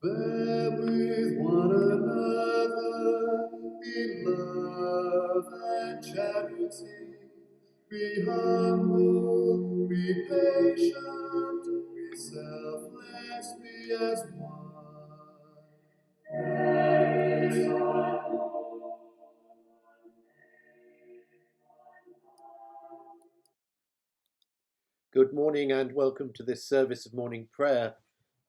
Bear with one another in love and charity. Be humble, be patient, be selfless, be as one. Good morning and welcome to this service of morning prayer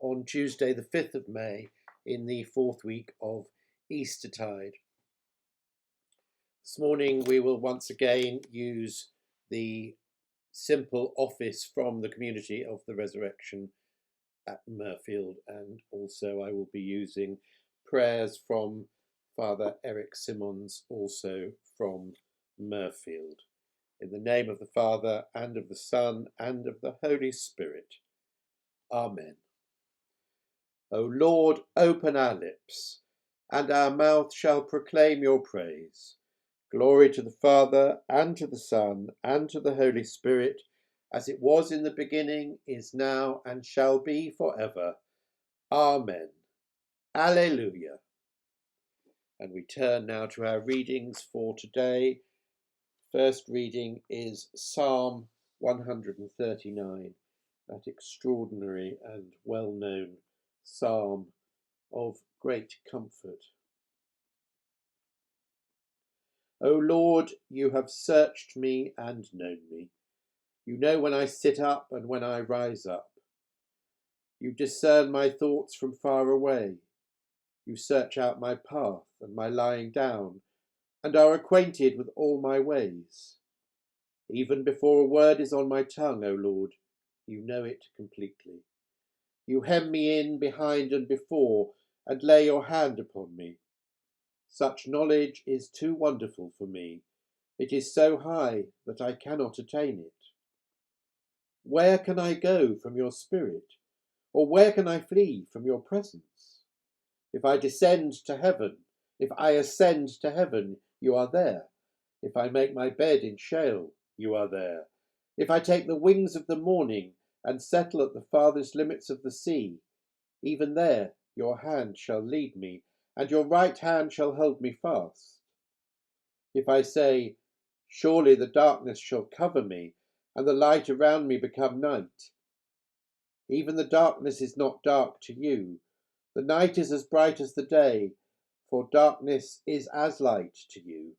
on Tuesday the 5th of May in the fourth week of Eastertide. This morning we will once again use the simple office from the Community of the Resurrection at Murfield, and also I will be using prayers from Father Eric Simmons, also from Murfield. In the name of the Father, and of the Son, and of the Holy Spirit. Amen. O Lord, open our lips, and our mouth shall proclaim your praise. Glory to the Father, and to the Son, and to the Holy Spirit, as it was in the beginning, is now, and shall be forever. Amen. Alleluia. And we turn now to our readings for today. First reading is Psalm 139, that extraordinary and well-known psalm of great comfort. O Lord, you have searched me and known me. You know when I sit up and when I rise up. You discern my thoughts from far away. You search out my path and my lying down, and are acquainted with all my ways. Even before a word is on my tongue, O Lord, you know it completely. You hem me in behind and before, and lay your hand upon me. Such knowledge is too wonderful for me. It is so high that I cannot attain it. Where can I go from your spirit? Or where can I flee from your presence? If I descend to heaven, if I ascend to heaven, you are there. If I make my bed in Sheol, you are there. If I take the wings of the morning and settle at the farthest limits of the sea, even there your hand shall lead me, and your right hand shall hold me fast. If I say, surely the darkness shall cover me, and the light around me become night. Even the darkness is not dark to you. The night is as bright as the day, for darkness is as light to you.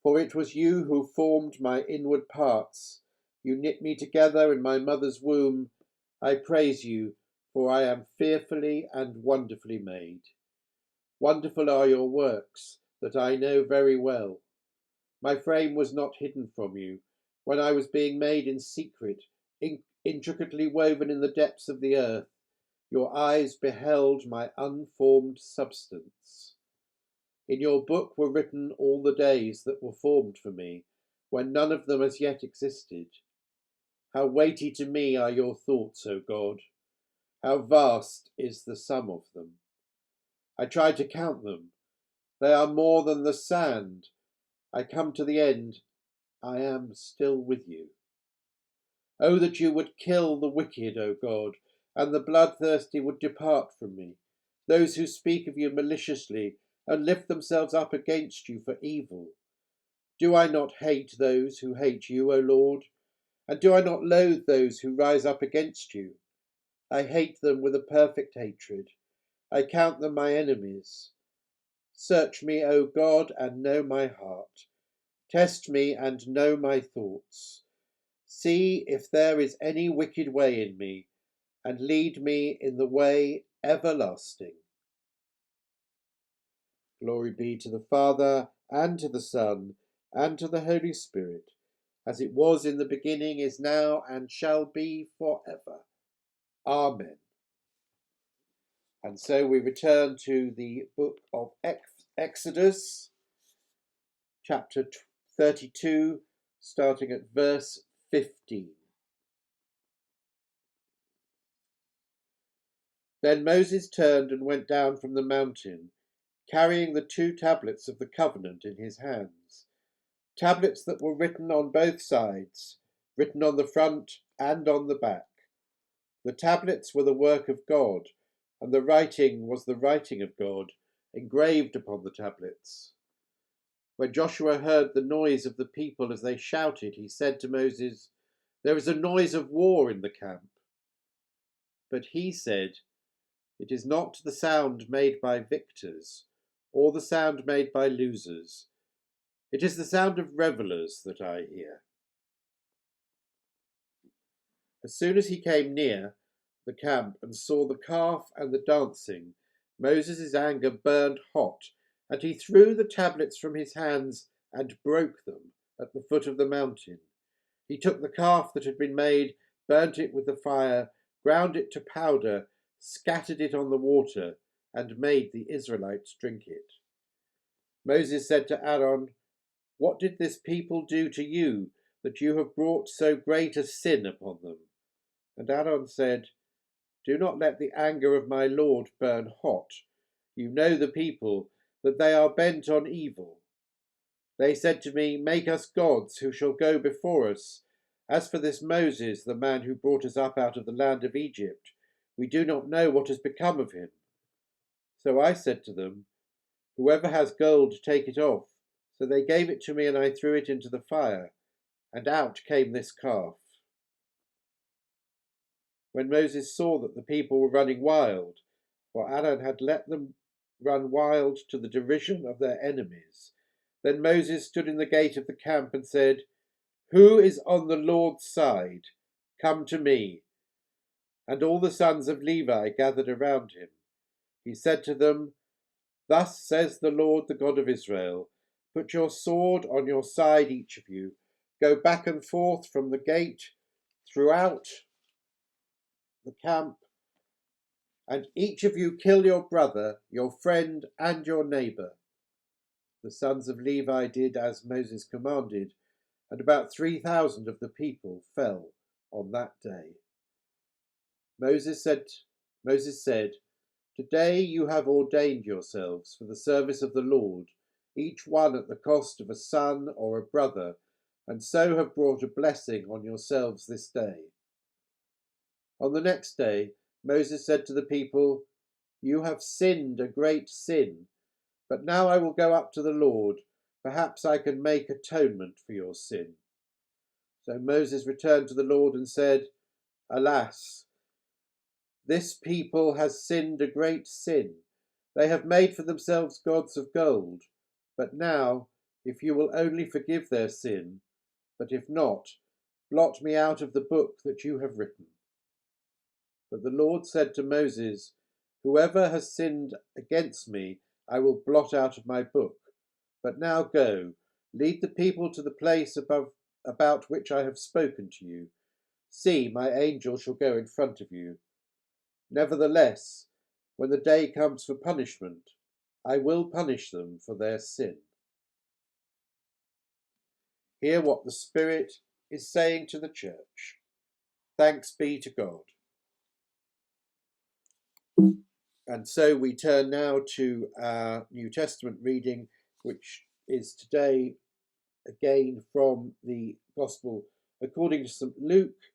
For it was you who formed my inward parts. You knit me together in my mother's womb. I praise you, for I am fearfully and wonderfully made. Wonderful are your works, that I know very well. My frame was not hidden from you, when I was being made in secret, intricately woven in the depths of the earth. Your eyes beheld my unformed substance. In your book were written all the days that were formed for me, when none of them as yet existed. How weighty to me are your thoughts, O God! How vast is the sum of them! I tried to count them. They are more than the sand. I come to the end. I am still with you. Oh, that you would kill the wicked, O God, and the bloodthirsty would depart from me, those who speak of you maliciously and lift themselves up against you for evil. Do I not hate those who hate you, O Lord? And do I not loathe those who rise up against you? I hate them with a perfect hatred. I count them my enemies. Search me, O God, and know my heart. Test me and know my thoughts. See if there is any wicked way in me, and lead me in the way everlasting. Glory be to the Father, and to the Son, and to the Holy Spirit, as it was in the beginning, is now, and shall be forever. Amen. And so we return to the book of Exodus, chapter 32, starting at verse 15. Then Moses turned and went down from the mountain, carrying the 2 tablets of the covenant in his hands, tablets that were written on both sides, written on the front and on the back. The tablets were the work of God, and the writing was the writing of God, engraved upon the tablets. When Joshua heard the noise of the people as they shouted, he said to Moses, "There is a noise of war in the camp." But he said, "It is not the sound made by victors, or the sound made by losers. It is the sound of revellers that I hear." As soon as he came near the camp and saw the calf and the dancing, Moses' anger burned hot, and he threw the tablets from his hands and broke them at the foot of the mountain. He took the calf that had been made, burnt it with the fire, ground it to powder, scattered it on the water, and made the Israelites drink it. Moses said to Aaron, "What did this people do to you, that you have brought so great a sin upon them?" And Aaron said, "Do not let the anger of my Lord burn hot. You know the people, that they are bent on evil. They said to me, 'Make us gods who shall go before us.' As for this Moses, the man who brought us up out of the land of Egypt, we do not know what has become of him." So I said to them, "Whoever has gold, take it off." So they gave it to me, and I threw it into the fire, and out came this calf. When Moses saw that the people were running wild, for Aaron had let them run wild to the derision of their enemies, then Moses stood in the gate of the camp and said, "Who is on the Lord's side? Come to me." And all the sons of Levi gathered around him. He said to them, "Thus says the Lord, the God of Israel, put your sword on your side, each of you. Go back and forth from the gate throughout the camp, and each of you kill your brother, your friend, and your neighbour." The sons of Levi did as Moses commanded, and about 3,000 of the people fell on that day. Moses said, "Today you have ordained yourselves for the service of the Lord, each one at the cost of a son or a brother, and so have brought a blessing on yourselves this day." On the next day, Moses said to the people, "You have sinned a great sin, but now I will go up to the Lord. Perhaps I can make atonement for your sin." So Moses returned to the Lord and said, "Alas, this people has sinned a great sin. They have made for themselves gods of gold. But now, if you will only forgive their sin, but if not, blot me out of the book that you have written." But the Lord said to Moses, "Whoever has sinned against me, I will blot out of my book. But now go, lead the people to the place about which I have spoken to you. See, my angel shall go in front of you. Nevertheless, when the day comes for punishment, I will punish them for their sin." Hear what the Spirit is saying to the Church. Thanks be to God. And so we turn now to our New Testament reading, which is today again from the Gospel according to St. Luke.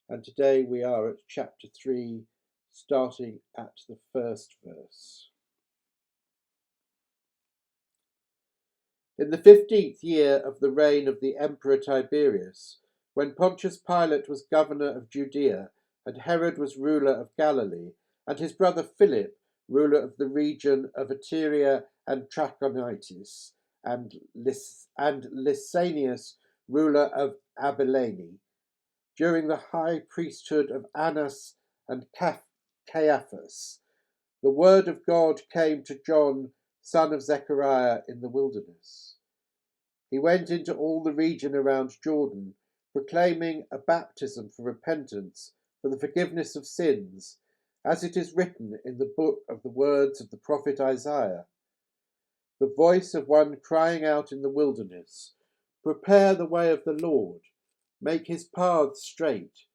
And today we are at chapter 3, starting at the first verse. In the 15th year of the reign of the Emperor Tiberius, when Pontius Pilate was governor of Judea, and Herod was ruler of Galilee, and his brother Philip, ruler of the region of Ituraea and Trachonitis, and Lysanias, ruler of Abilene, during the high priesthood of Annas and Caiaphas, the word of God came to John, son of Zechariah, in the wilderness. He went into all the region around Jordan, proclaiming a baptism for repentance for the forgiveness of sins, as it is written in the book of the words of the prophet Isaiah. The voice of one crying out in the wilderness, "Prepare the way of the Lord, make his paths straight.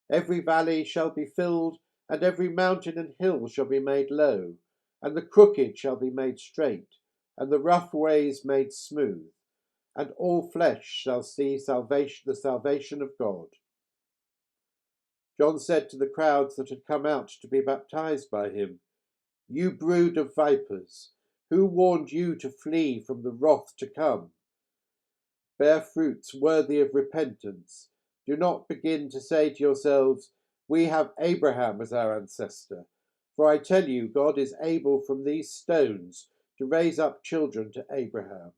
Every valley shall be filled, and every mountain and hill shall be made low, and the crooked shall be made straight, and the rough ways made smooth, and all flesh shall see the salvation of God." John said to the crowds that had come out to be baptized by him, "You brood of vipers, who warned you to flee from the wrath to come? Bear fruits worthy of repentance. Do not begin to say to yourselves, 'We have Abraham as our ancestor.' For I tell you, God is able from these stones to raise up children to Abraham.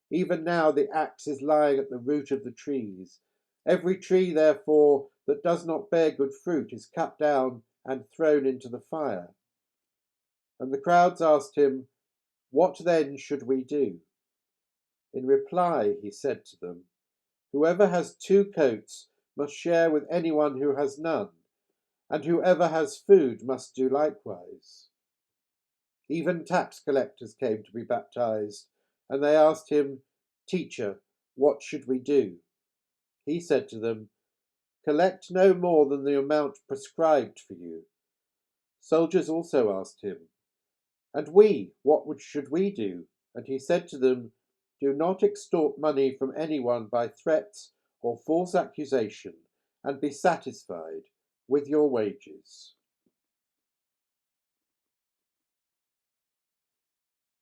Even now the axe is lying at the root of the trees. Every tree, therefore, that does not bear good fruit is cut down and thrown into the fire." And the crowds asked him, "What then should we do?" In reply, he said to them, "Whoever has 2 coats must share with anyone who has none, and whoever has food must do likewise." Even tax collectors came to be baptized, and they asked him, "Teacher, what should we do?" He said to them, "Collect no more than the amount prescribed for you." Soldiers also asked him, "And we, what should we do?" And he said to them, "Do not extort money from anyone by threats or false accusation, and be satisfied with your wages."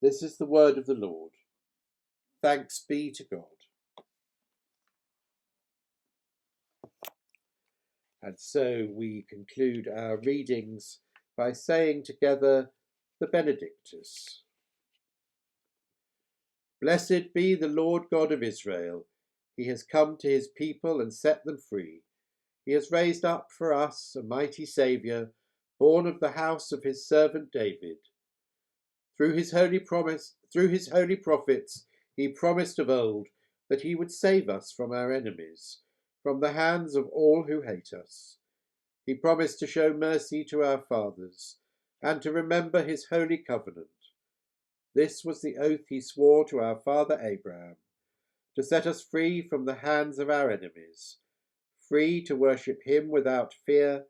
This is the word of the Lord. Thanks be to God. And so we conclude our readings by saying together the Benedictus. Blessed be the Lord God of Israel. He has come to his people and set them free. He has raised up for us a mighty Saviour, born of the house of his servant David. Through his holy prophets, he promised of old that he would save us from our enemies, from the hands of all who hate us. He promised to show mercy to our fathers, and to remember his holy covenant. This was the oath he swore to our father Abraham, to set us free from the hands of our enemies, free to worship him without fear,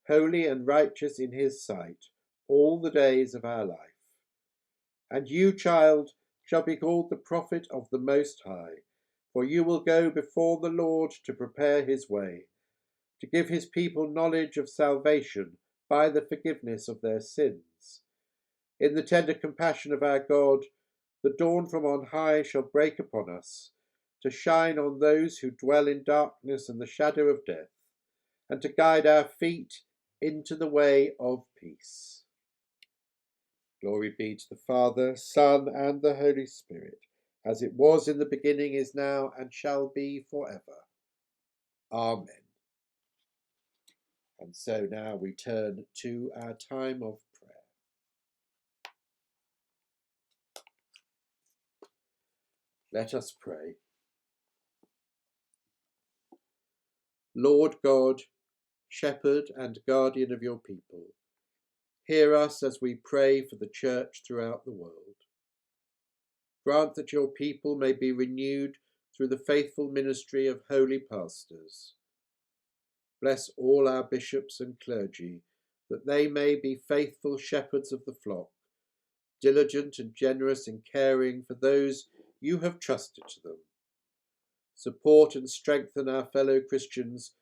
holy and righteous in his sight, all the days of our life. And you, child, shall be called the prophet of the Most High, for you will go before the Lord to prepare his way, to give his people knowledge of salvation by the forgiveness of their sins. In the tender compassion of our God, the dawn from on high shall break upon us, to shine on those who dwell in darkness and the shadow of death, and to guide our feet into the way of peace. Glory be to the Father, Son, and the Holy Spirit, as it was in the beginning, is now, and shall be forever. Amen. And so now we turn to our time of prayer. Let us pray. Lord God, shepherd and guardian of your people, hear us as we pray for the Church throughout the world. Grant that your people may be renewed through the faithful ministry of holy pastors. Bless all our bishops and clergy, that they may be faithful shepherds of the flock, diligent and generous in caring for those you have trusted to them. Support and strengthen our fellow Christians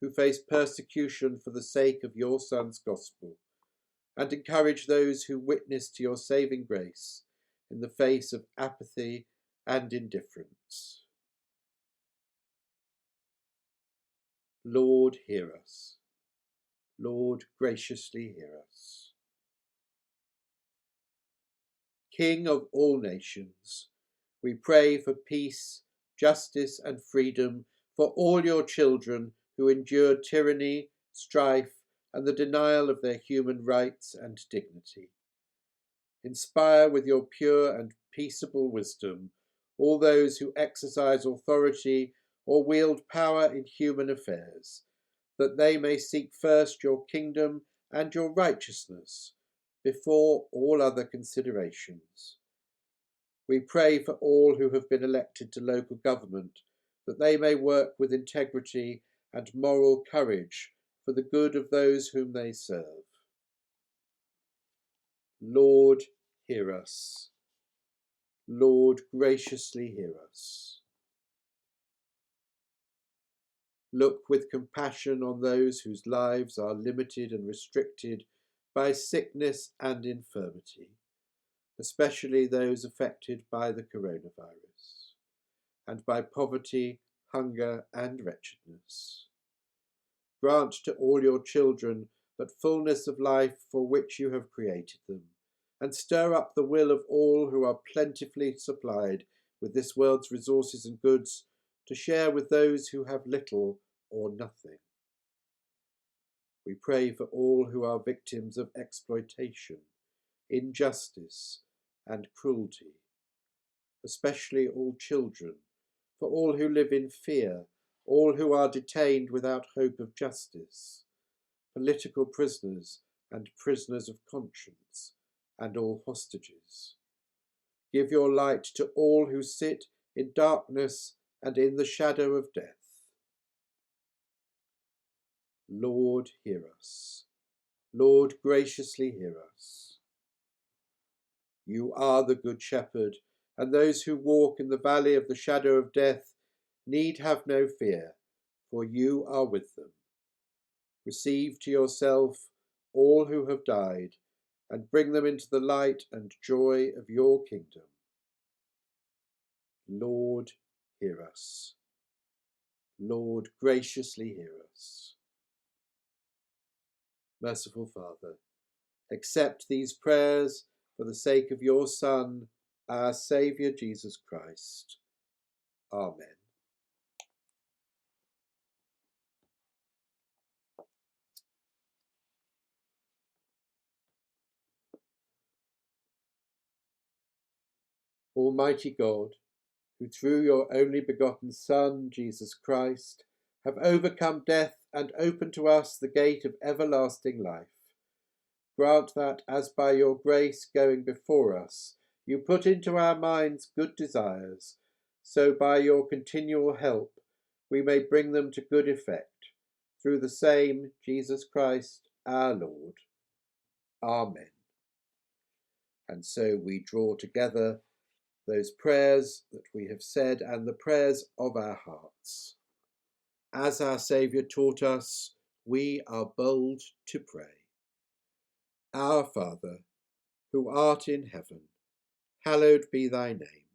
who face persecution for the sake of your Son's gospel, and encourage those who witness to your saving grace in the face of apathy and indifference. Lord, hear us. Lord, graciously hear us. King of all nations, we pray for peace, justice, and freedom for all your children who endured tyranny, strife, and the denial of their human rights and dignity. Inspire with your pure and peaceable wisdom all those who exercise authority or wield power in human affairs, that they may seek first your kingdom and your righteousness before all other considerations. We pray for all who have been elected to local government, that they may work with integrity and moral courage for the good of those whom they serve. Lord, hear us. Lord, graciously hear us. Look with compassion on those whose lives are limited and restricted by sickness and infirmity, especially those affected by the coronavirus, and by poverty, hunger, and wretchedness. Grant to all your children that fullness of life for which you have created them, and stir up the will of all who are plentifully supplied with this world's resources and goods to share with those who have little or nothing. We pray for all who are victims of exploitation, injustice, and cruelty, especially all children, for all who live in fear, all who are detained without hope of justice, political prisoners and prisoners of conscience, and all hostages. Give your light to all who sit in darkness and in the shadow of death. Lord, hear us. Lord, graciously hear us. You are the Good Shepherd, and those who walk in the valley of the shadow of death need have no fear, for you are with them. Receive to yourself all who have died, and bring them into the light and joy of your kingdom. Lord, hear us. Lord, graciously hear us. Merciful Father, accept these prayers for the sake of your Son, our Saviour Jesus Christ. Amen. Almighty God, who through your only begotten Son, Jesus Christ, have overcome death and opened to us the gate of everlasting life, grant that, as by your grace going before us, you put into our minds good desires, so by your continual help we may bring them to good effect, through the same Jesus Christ our Lord. Amen. And so we draw together those prayers that we have said and the prayers of our hearts. As our Saviour taught us, we are bold to pray. Our Father, who art in heaven, hallowed be thy name.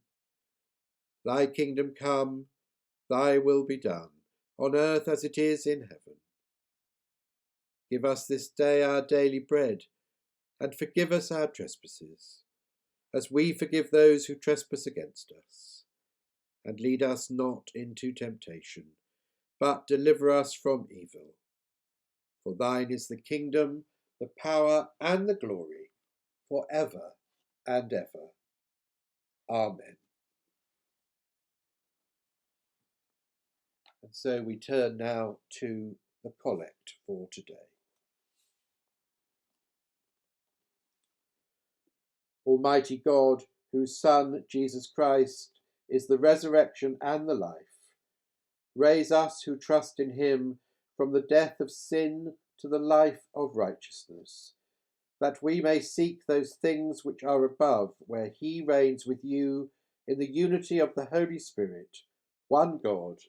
Thy kingdom come, thy will be done, on earth as it is in heaven. Give us this day our daily bread, and forgive us our trespasses, as we forgive those who trespass against us. And lead us not into temptation, but deliver us from evil. For thine is the kingdom, the power, and the glory, for ever and ever. Amen. And so we turn now to the collect for today. Almighty God, whose Son, Jesus Christ, is the resurrection and the life, raise us who trust in him from the death of sin to the life of righteousness, that we may seek those things which are above, where he reigns with you in the unity of the Holy Spirit, one God,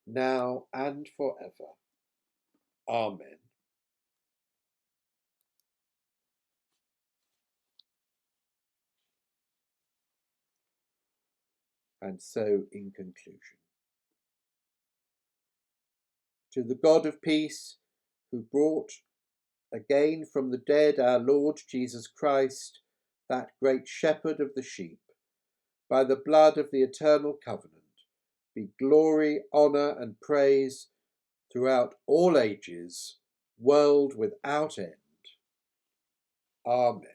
now and forever. Amen. And so, in conclusion, to the God of peace, who brought again from the dead our Lord Jesus Christ, that great shepherd of the sheep, by the blood of the eternal covenant, be glory, honour, and praise throughout all ages, world without end. Amen.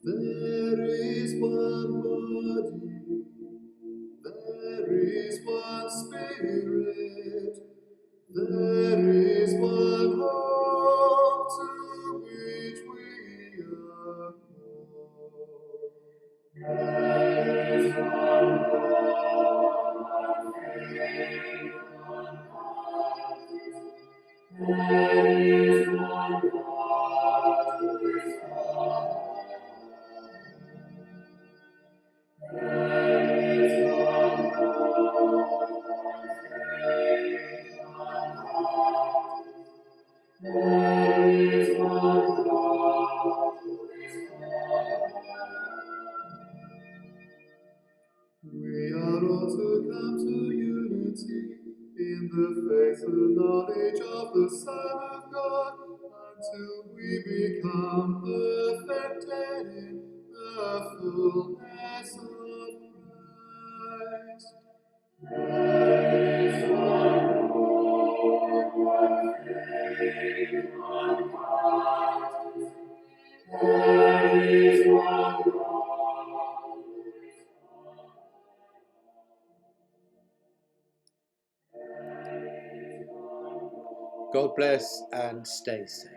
There is one body, there is one spirit, There is one hope to which we are called. There is one Lord, one faith, one heart. There is one God who is Father. There is one Lord, one faith, one heart. There is one God who is Father. We are all to come to unity in the faith and knowledge of the Son of God, until we become perfected in the fullness of Christ. There is one Lord, one faith, one heart. There is one God who is Father. God bless and stay safe.